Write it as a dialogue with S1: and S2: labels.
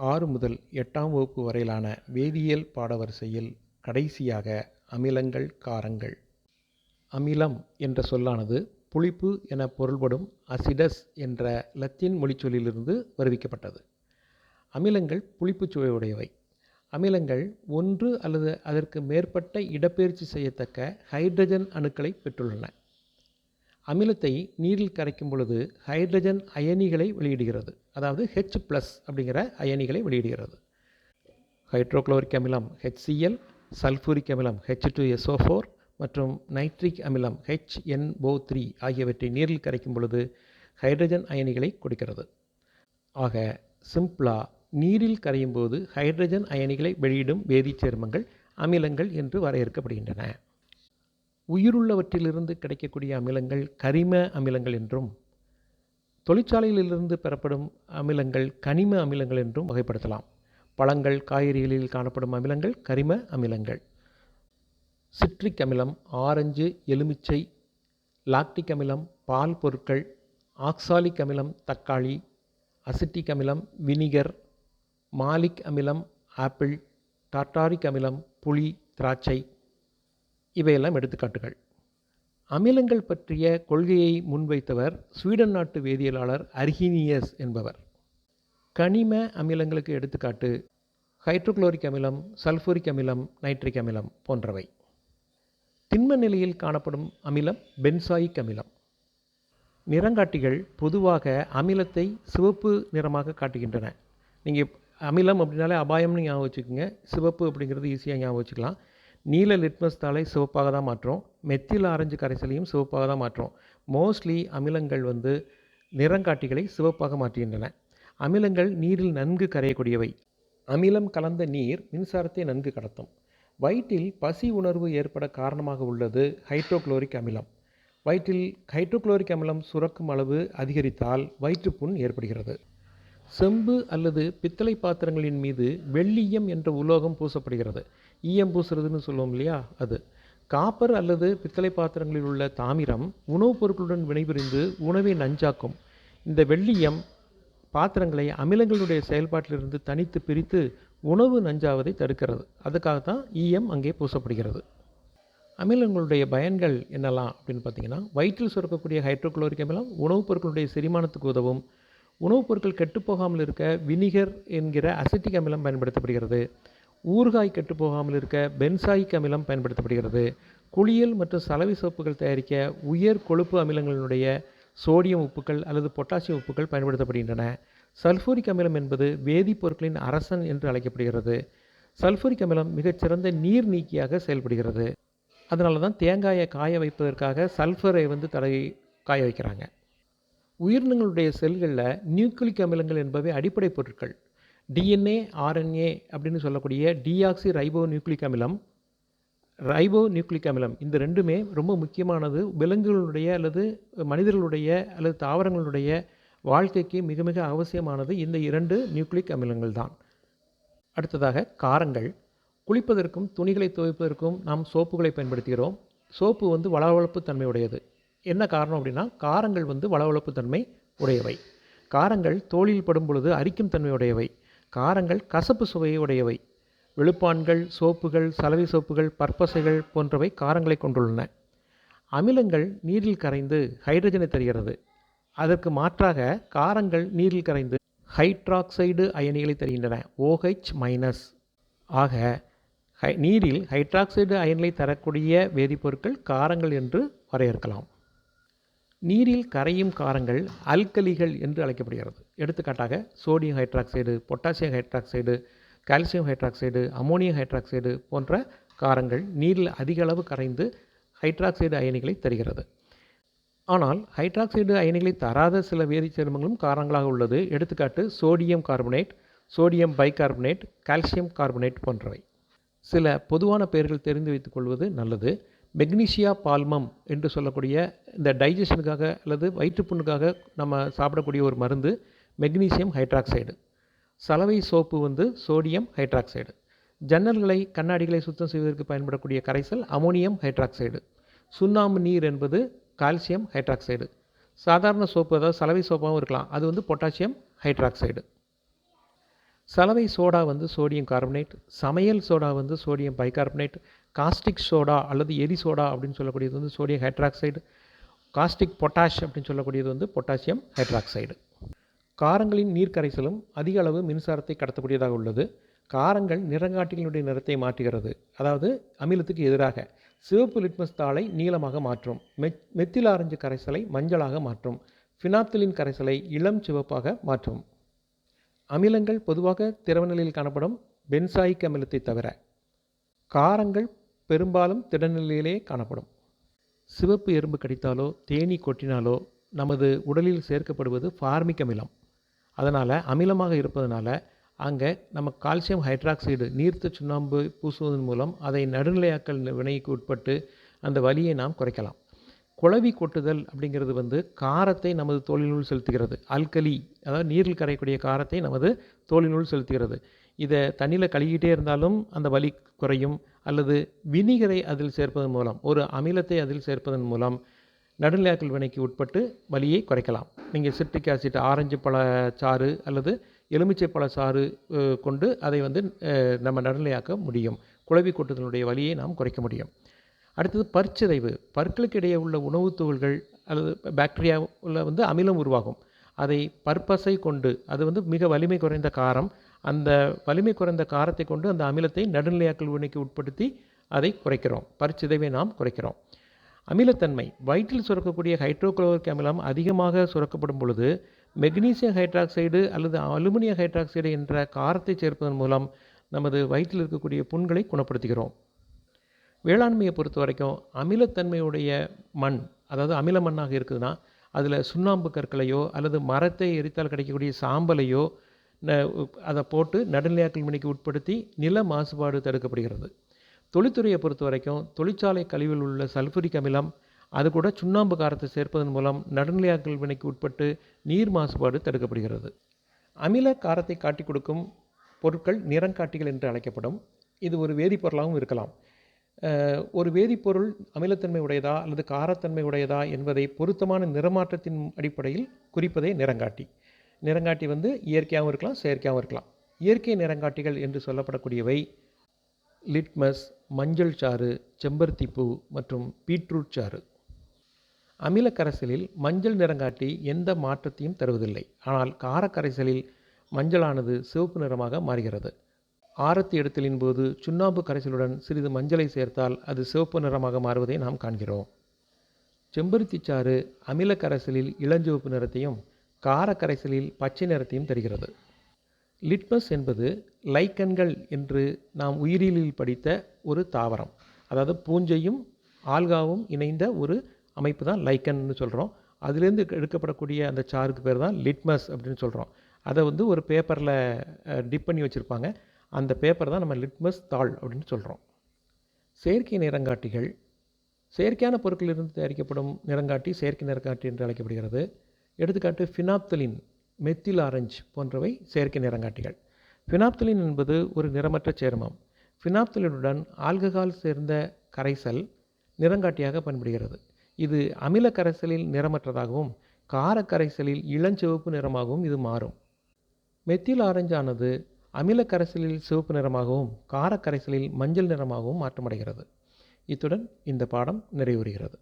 S1: 6 முதல் 8ஆம் வகுப்பு வரையிலான வேதியியல் பாடவரிசையில் கடைசியாக அமிலங்கள், காரங்கள். அமிலம் என்ற சொல்லானது புளிப்பு என பொருள்படும் அசிடஸ் என்ற லத்தீன் மொழிச்சொல்லிலிருந்து வருவிக்கப்பட்டது. அமிலங்கள் புளிப்புச் சுவையுடையவை. அமிலங்கள் ஒன்று அல்லது அதற்கு மேற்பட்ட இடப்பெயர்ச்சி செய்யத்தக்க ஹைட்ரஜன் அணுக்களை பெற்றுள்ளன. அமிலத்தை நீரில் கரைக்கும் பொழுது ஹைட்ரஜன் அயனிகளை வெளியிடுகிறது. அதாவது H+ அப்படிங்கிற அயனிகளை வெளியிடுகிறது. ஹைட்ரோகுளோரிக் அமிலம் HCl, சல்ஃபூரிக் அமிலம் H2SO4 மற்றும் நைட்ரிக் அமிலம் HNO3 ஆகியவற்றை நீரில் கரைக்கும் பொழுது ஹைட்ரஜன் அயனிகளை கொடுக்கிறது. ஆக சிம்பிளா நீரில் கரையும் போது ஹைட்ரஜன் அயனிகளை வெளியிடும் வேதிச் சேர்மங்கள் அமிலங்கள் என்று வரையறுக்கப்படுகின்றன. உயிருள்ளவற்றிலிருந்து கிடைக்கக்கூடிய அமிலங்கள் கரிம அமிலங்கள் என்றும், தொழிற்சாலைகளிலிருந்து பெறப்படும் அமிலங்கள் கனிம அமிலங்கள் என்றும் வகைப்படுத்தலாம். பழங்கள், காய்கறிகளில் காணப்படும் அமிலங்கள் கரிம அமிலங்கள். சிட்ரிக் அமிலம் ஆரஞ்சு, எலுமிச்சை, லாக்டிக் அமிலம் பால் பொருட்கள், ஆக்சாலிக் அமிலம் தக்காளி, அசிட்டிக் அமிலம் வினிகர், மாலிக் அமிலம் ஆப்பிள், டார்டாரிக் அமிலம் புளி, திராட்சை. இவையெல்லாம் எடுத்துக்காட்டுகள். அமிலங்கள் பற்றிய கொள்கையை முன்வைத்தவர் ஸ்வீடன் நாட்டு வேதியியலாளர் அர்ஹீனியஸ் என்பவர். கனிம அமிலங்களுக்கு எடுத்துக்காட்டு ஹைட்ரோகுளோரிக் அமிலம், சல்ஃபூரிக் அமிலம், நைட்ரிக் அமிலம் போன்றவை. திண்ம நிலையில் காணப்படும் அமிலம் பென்சாயிக் அமிலம். நிறங்காட்டிகள் பொதுவாக அமிலத்தை சிவப்பு நிறமாக காட்டுகின்றன. நீங்கள் அமிலம் அப்படின்னாலே அபாயம்னு ஞாபகம் வச்சுக்கோங்க. சிவப்பு அப்படிங்கிறது ஈஸியாக ஞாபகம் வச்சுக்கலாம். நீல லிட்மஸ் தாளை சிவப்பாக தான் மாற்றோம். மெத்தில் ஆரஞ்சு கரைசலையும் சிவப்பாக தான் மாற்றோம். மோஸ்ட்லி அமிலங்கள் நிறங்காட்டிகளை சிவப்பாக மாற்றுகின்றன. அமிலங்கள் நீரில் நன்கு கரையக்கூடியவை. அமிலம் கலந்த நீர் மின்சாரத்தை நன்கு கடத்தும். வயிற்றில் பசி உணர்வு ஏற்பட காரணமாக உள்ளது ஹைட்ரோகுளோரிக் அமிலம். வயிற்றில் ஹைட்ரோகுளோரிக் அமிலம் சுரக்கும் அளவு அதிகரித்தால் வயிற்றுப்புண் ஏற்படுகிறது. செம்பு அல்லது பித்தளை பாத்திரங்களின் மீது வெள்ளீயம் என்ற உலோகம் பூசப்படுகிறது. ஈயம் பூசுறதுன்னு சொல்லுவோம் இல்லையா, அது. காப்பர் அல்லது பித்தளை பாத்திரங்களில் உள்ள தாமிரம் உணவுப் பொருட்களுடன் வினைபுரிந்து உணவை நஞ்சாக்கும். இந்த வெள்ளீயம் பாத்திரங்களை அமிலங்களுடைய செயல்பாட்டிலிருந்து தனித்து பிரித்து உணவு நஞ்சாவதை தடுக்கிறது. அதுக்காகத்தான் ஈயம் அங்கே பூசப்படுகிறது. அமிலங்களுடைய பயன்கள் என்னெல்லாம் அப்படின்னு பார்த்தீங்கன்னா, வயிற்றில் சுரக்கக்கூடிய ஹைட்ரோகுளோரிக் அமிலம் உணவுப் பொருட்களுடைய செரிமானத்துக்கு உதவும். உணவுப் பொருட்கள் கெட்டுப்போகாமல் இருக்க வினிகர் என்கிற அசிட்டிக் அமிலம் பயன்படுத்தப்படுகிறது. ஊறுகாய் கெட்டுப்போகாமல் இருக்க பென்சாயிக் அமிலம் பயன்படுத்தப்படுகிறது. குளியல் மற்றும் சலவை சோப்புகள் தயாரிக்க உயர் கொழுப்பு அமிலங்களினுடைய சோடியம் உப்புக்கள் அல்லது பொட்டாசியம் உப்புக்கள் பயன்படுத்தப்படுகின்றன. சல்ஃபூரிக் அமிலம் என்பது வேதிப்பொருட்களின் அரசன் என்று அழைக்கப்படுகிறது. சல்ஃபூரிக் அமிலம் மிகச்சிறந்த நீர் நீக்கியாக செயல்படுகிறது. அதனால தான் தேங்காயை காய வைப்பதற்காக சல்ஃபரை தடவி காய வைக்கிறாங்க. உயிரினங்களுடைய செல்களில் நியூக்ளிக் அமிலங்கள் என்பவை அடிப்படை பொருட்கள். டிஎன்ஏ, ஆர்என்ஏ அப்படின்னு சொல்லக்கூடிய டிஆக்சி ரைபோ நியூக்ளிக் அமிலம், ரைபோ நியூக்ளிக் அமிலம், இந்த ரெண்டுமே ரொம்ப முக்கியமானது. விலங்குகளுடைய அல்லது மனிதர்களுடைய அல்லது தாவரங்களுடைய வாழ்க்கைக்கு மிக மிக அவசியமானது இந்த 2 நியூக்ளிக் அமிலங்கள் தான். அடுத்ததாக காரங்கள். குளிப்பதற்கும் துணிகளை துவைப்பதற்கும் நாம் சோப்புகளை பயன்படுத்துகிறோம். சோப்பு வளவளப்பு தன்மை உடையது. என்ன காரணம் அப்படின்னா, காரங்கள் வளவளப்பு தன்மை உடையவை. காரங்கள் தோலில் படும் பொழுது அரிக்கும் தன்மை உடையவை. காரங்கள் கசப்பு சுவையை உடையவை. வெளுப்பான்கள், சோப்புகள், சலவை சோப்புகள், பற்பசைகள் போன்றவை காரங்களை கொண்டுள்ளன. அமிலங்கள் நீரில் கரைந்து ஹைட்ரஜனை தருகிறது. அதற்கு மாற்றாக காரங்கள் நீரில் கரைந்து ஹைட்ராக்சைடு அயனிகளை தருகின்றன, OH-. ஆக நீரில் ஹைட்ராக்சைடு அயனிகளை தரக்கூடிய வேதிப்பொருட்கள் காரங்கள் என்று வரையறுக்கலாம். நீரில் கரையும் காரங்கள் அல்கலிகள் என்று அழைக்கப்படுகிறது. எடுத்துக்காட்டாக sodium hydroxide, potassium hydroxide, calcium hydroxide, ammonium hydroxide போன்ற காரங்கள் நீரில் அதிக அளவு கரைந்து ஹைட்ராக்சைடு அயனிகளை தருகிறது. ஆனால் ஹைட்ராக்சைடு அயனிகளை தராத சில வேதிச் சேர்மங்களும் காரங்களாக உள்ளது. எடுத்துக்காட்டு sodium carbonate, sodium bicarbonate, calcium carbonate போன்றவை. சில பொதுவான பெயர்கள் தெரிந்து வைத்துக் கொள்வது நல்லது. மெக்னீசியா பால்மம் என்று சொல்லக்கூடிய இந்த டைஜஷனுக்காக அல்லது வயிற்றுப்புண்ணுக்காக நம்ம சாப்பிடக்கூடிய ஒரு மருந்து மெக்னீசியம் ஹைட்ராக்சைடு. சலவை சோப்பு சோடியம் ஹைட்ராக்சைடு. ஜன்னல்களை, கண்ணாடிகளை சுத்தம் செய்வதற்கு பயன்படக்கூடிய கரைசல் அமோனியம் ஹைட்ராக்சைடு. சுண்ணாம்பு நீர் என்பது கால்சியம் ஹைட்ராக்சைடு. சாதாரண சோப்பு, அதாவது சலவை சோப்பாகவும் இருக்கலாம், அது பொட்டாசியம் ஹைட்ராக்சைடு. சலவை சோடா வந்து சோடியம் கார்பனேட், சமையல் சோடா வந்து சோடியம் பைகார்பனேட், காஸ்டிக் சோடா அல்லது எரி சோடா அப்படின்னு சொல்லக்கூடியது வந்து சோடியம் ஹைட்ராக்சைடு, காஸ்டிக் பொட்டாஷ் அப்படின்னு சொல்லக்கூடியது வந்து பொட்டாசியம் ஹைட்ராக்சைடு. காரங்களின் நீர் கரைசலும் அதிக அளவு மின்சாரத்தை கடத்தக்கூடியதாக உள்ளது. காரங்கள் நிறங்காட்டிகளுடைய நிறத்தை மாற்றுகிறது, அதாவது அமிலத்துக்கு எதிராக. சிவப்பு லிட்மஸ் தாளை நீலமாக மாற்றும். மெத்தில் ஆரஞ்சு கரைசலை மஞ்சளாக மாற்றும். ஃபினாப்தலின் கரைசலை இளம் சிவப்பாக மாற்றும். அமிலங்கள் பொதுவாக திரவ நிலையில் காணப்படும் பென்சாயிக் அமிலத்தை தவிர. காரங்கள் பெரும்பாலும் திடநிலையிலே காணப்படும். சிவப்பு எறும்பு கடித்தாலோ தேனீ கொட்டினாலோ நமது உடலில் சேர்க்கப்படுவது ஃபார்மிக் அமிலம். அதனால் அமிலமாக இருப்பதனால அங்கே நம்ம கால்சியம் ஹைட்ராக்சைடு நீர்த்த சுண்ணாம்பு பூசுவதன் மூலம் அதை நடுநிலையாக்கல் வினைக்கு உட்பட்டு அந்த வலியை நாம் குறைக்கலாம். குளவி கொட்டுதல் அப்படிங்கிறது வந்து காரத்தை நமது தோலினுள் செலுத்துகிறது. ஆல்கலி, அதாவது நீரில் கரையக்கூடிய காரத்தை நமது தோலினுள் செலுத்துகிறது. இதை தண்ணியில் கழுகிட்டே இருந்தாலும் அந்த வலி குறையும். அல்லது வினிகரை அதில் சேர்ப்பதன் மூலம், ஒரு அமிலத்தை அதில் சேர்ப்பதன் மூலம் நடுநிலையாக்கல் வினைக்கு உட்பட்டு வலியை குறைக்கலாம். நீங்கள் சிட்ரிக் ஆசிட், ஆரஞ்சு பழ சாறு அல்லது எலுமிச்சை பழ சாறு கொண்டு அதை வந்து நம்ம நடுநிலையாக்க முடியும். குளவி கொட்டுதலுடைய வலியை நாம் குறைக்க முடியும். அடுத்தது பற்சிதைவு. பற்களுக்கு இடையே உள்ள உணவுத் துகள்கள் அல்லது பாக்டீரியாவில் வந்து அமிலம் உருவாகும். அதை பற்பசை கொண்டு, அது வந்து மிக வலிமை குறைந்த காரம், அந்த வலிமை குறைந்த காரத்தை கொண்டு அந்த அமிலத்தை நடுநிலையாக்கல் வினைக்கு உட்படுத்தி அதை குறைக்கிறோம். பற்சிதைவை நாம் குறைக்கிறோம். அமிலத்தன்மை. வயிற்றில் சுரக்கக்கூடிய ஹைட்ரோகுளோரிக் அமிலம் அதிகமாக சுரக்கப்படும் பொழுது மெக்னீசியம் ஹைட்ராக்சைடு அல்லது அலுமினியம் ஹைட்ராக்சைடு என்ற காரத்தை சேர்ப்பதன் மூலம் நமது வயிற்றில் இருக்கக்கூடிய புண்களை குணப்படுத்துகிறோம். வேளாண்மையை பொறுத்த வரைக்கும் அமிலத்தன்மையுடைய மண், அதாவது அமில மண்ணாக இருக்குதுன்னா அதில் சுண்ணாம்பு கற்களையோ அல்லது மரத்தை எரித்தால் கிடைக்கக்கூடிய சாம்பலையோ அதை போட்டு நடுநிலையாக்கல் வினைக்கு உட்படுத்தி நில மாசுபாடு தடுக்கப்படுகிறது. தொழில்துறையை பொறுத்த வரைக்கும் தொழிற்சாலை கழிவில் உள்ள சல்ஃபூரிக் அமிலம், அது கூட சுண்ணாம்பு காரத்தை சேர்ப்பதன் மூலம் நடுநிலையாக்கல் வினைக்கு உட்பட்டு நீர் மாசுபாடு தடுக்கப்படுகிறது. அமில காரத்தை காட்டி கொடுக்கும் பொருட்கள் நிறங்காட்டிகள் என்று அழைக்கப்படும். இது ஒரு வேதிப்பொருளாகவும் இருக்கலாம். ஒரு வேதிப்பொருள் அமிலத்தன்மை உடையதா அல்லது காரத்தன்மை உடையதா என்பதை பொருத்தமான நிறமாற்றத்தின் அடிப்படையில் குறிப்பதே நிறங்காட்டி. நிறங்காட்டி வந்து இயற்கையாகவும் இருக்கலாம், செயற்கையாகவும் இருக்கலாம். இயற்கை நிறங்காட்டிகள் என்று சொல்லப்படக்கூடியவை லிட்மஸ், மஞ்சள் சாறு, செம்பருத்திப்பூ மற்றும் பீட்ரூட் சாறு. அமில கரைசலில் மஞ்சள் நிறங்காட்டி எந்த மாற்றத்தையும் தருவதில்லை. ஆனால் காரக்கரைசலில் மஞ்சளானது சிவப்பு நிறமாக மாறுகிறது. ஆரத்தி எடுத்தலின் போது சுண்ணாம்பு கரைசலுடன் சிறிது மஞ்சளை சேர்த்தால் அது சிவப்பு நிறமாக மாறுவதை நாம் காண்கிறோம். செம்பருத்தி சாறு அமில கரைசலில் இளஞ்சிவப்பு நிறத்தையும் காரக்கரைசலில் பச்சை நிறத்தையும் தருகிறது. லிட்மஸ் என்பது லைக்கன்கள் என்று நாம் உயிரியலில் படித்த ஒரு தாவரம். அதாவது பூஞ்சையும் ஆல்காவும் இணைந்த ஒரு அமைப்பு தான் லைக்கன்னு சொல்கிறோம். அதுலேருந்து எடுக்கப்படக்கூடிய அந்த சாருக்கு பேர் தான் லிட்மஸ் அப்படின்னு சொல்கிறோம். அதை வந்து ஒரு பேப்பரில் டிப் பண்ணி வச்சுருப்பாங்க. அந்த பேப்பர் தான் நம்ம லிட்மஸ் தாள் அப்படின்னு சொல்கிறோம். செயற்கை நிறங்காட்டிகள். செயற்கையான பொருட்களிலிருந்து தயாரிக்கப்படும் நிறங்காட்டி செயற்கை நிறங்காட்டி என்று அழைக்கப்படுகிறது. எடுத்துக்காட்டு ஃபினாப்தலின், மெத்தில் ஆரஞ்சு போன்றவை செயற்கை நிறங்காட்டிகள். ஃபினாப்தலின் என்பது ஒரு நிறமற்ற சேர்மம். ஃபினாப்தலினுடன் ஆல்கஹால் சேர்ந்த கரைசல் நிறங்காட்டியாக பயன்படுகிறது. இது அமில கரைசலில் நிறமற்றதாகவும் காரக்கரைசலில் இளஞ்சிவப்பு நிறமாகவும் இது மாறும். மெத்தில் ஆரஞ்சானது அமில கரைசலில் சிவப்பு நிறமாகவும் காரக்கரைசலில் மஞ்சள் நிறமாகவும் மாற்றமடைகிறது. இத்துடன் இந்த பாடம் நிறைவுறுகிறது.